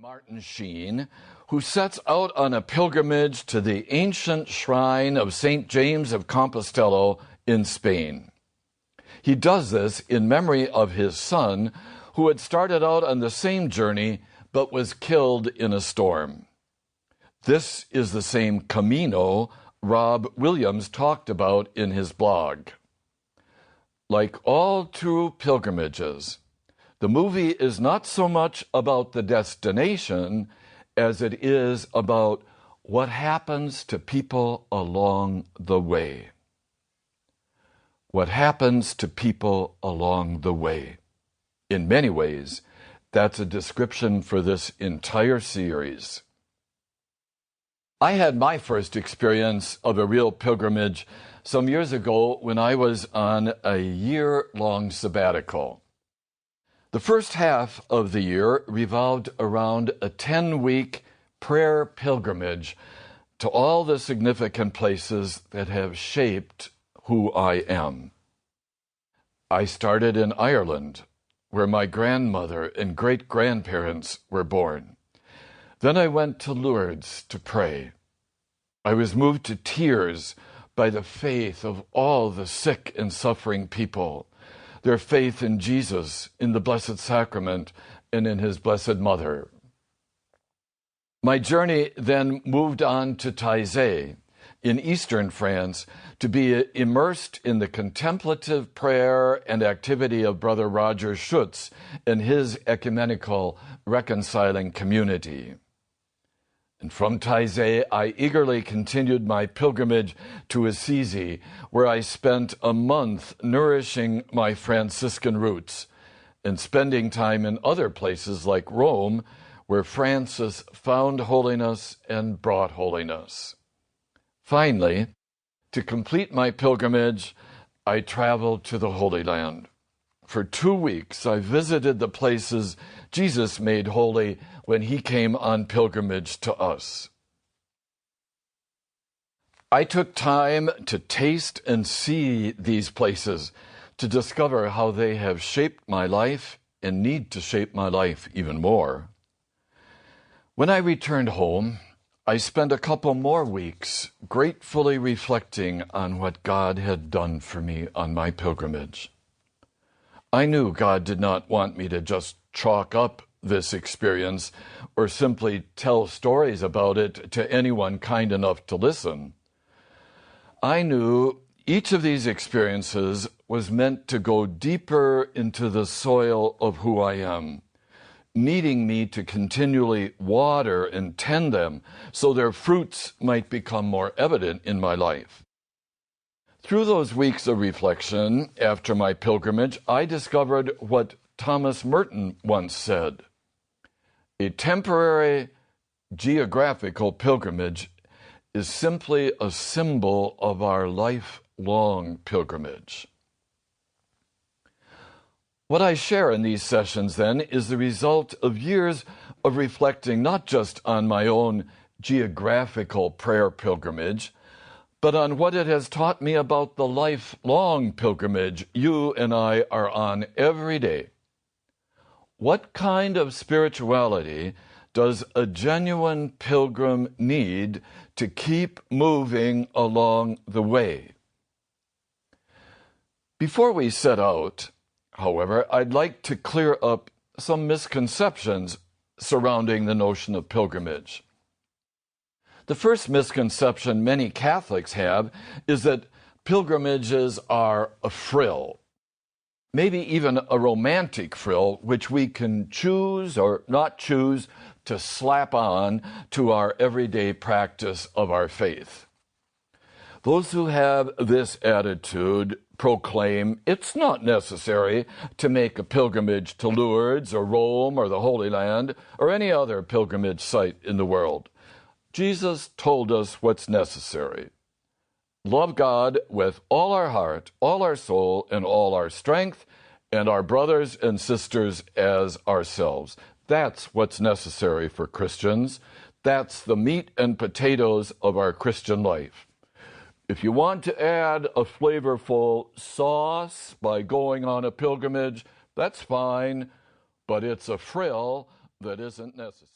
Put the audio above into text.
Martin Sheen, who sets out on a pilgrimage to the ancient shrine of St. James of Compostela in Spain. He does this in memory of his son, who had started out on the same journey but was killed in a storm. This is the same Camino Rob Williams talked about in his blog. Like all true pilgrimages, the movie is not so much about the destination as it is about what happens to people along the way. What happens to people along the way. In many ways, that's a description for this entire series. I had my first experience of a real pilgrimage some years ago when I was on a year-long sabbatical. The first half of the year revolved around a 10-week prayer pilgrimage to all the significant places that have shaped who I am. I started in Ireland, where my grandmother and great-grandparents were born. Then I went to Lourdes to pray. I was moved to tears by the faith of all the sick and suffering people, their faith in Jesus, in the Blessed Sacrament, and in His Blessed Mother. My journey then moved on to Taizé, in eastern France, to be immersed in the contemplative prayer and activity of Brother Roger Schutz and his ecumenical reconciling community. And from Taizé, I eagerly continued my pilgrimage to Assisi, where I spent a month nourishing my Franciscan roots and spending time in other places like Rome, where Francis found holiness and brought holiness. Finally, to complete my pilgrimage, I traveled to the Holy Land. For 2 weeks, I visited the places Jesus made holy when He came on pilgrimage to us. I took time to taste and see these places, to discover how they have shaped my life and need to shape my life even more. When I returned home, I spent a couple more weeks gratefully reflecting on what God had done for me on my pilgrimage. I knew God did not want me to just chalk up this experience or simply tell stories about it to anyone kind enough to listen. I knew each of these experiences was meant to go deeper into the soil of who I am, needing me to continually water and tend them so their fruits might become more evident in my life. Through those weeks of reflection after my pilgrimage, I discovered what Thomas Merton once said: a temporary geographical pilgrimage is simply a symbol of our lifelong pilgrimage. What I share in these sessions, then, is the result of years of reflecting not just on my own geographical prayer pilgrimage, but on what it has taught me about the lifelong pilgrimage you and I are on every day. What kind of spirituality does a genuine pilgrim need to keep moving along the way? Before we set out, however, I'd like to clear up some misconceptions surrounding the notion of pilgrimage. The first misconception many Catholics have is that pilgrimages are a frill, maybe even a romantic frill, which we can choose or not choose to slap on to our everyday practice of our faith. Those who have this attitude proclaim it's not necessary to make a pilgrimage to Lourdes or Rome or the Holy Land or any other pilgrimage site in the world. Jesus told us what's necessary. Love God with all our heart, all our soul, and all our strength, and our brothers and sisters as ourselves. That's what's necessary for Christians. That's the meat and potatoes of our Christian life. If you want to add a flavorful sauce by going on a pilgrimage, that's fine, but it's a frill that isn't necessary.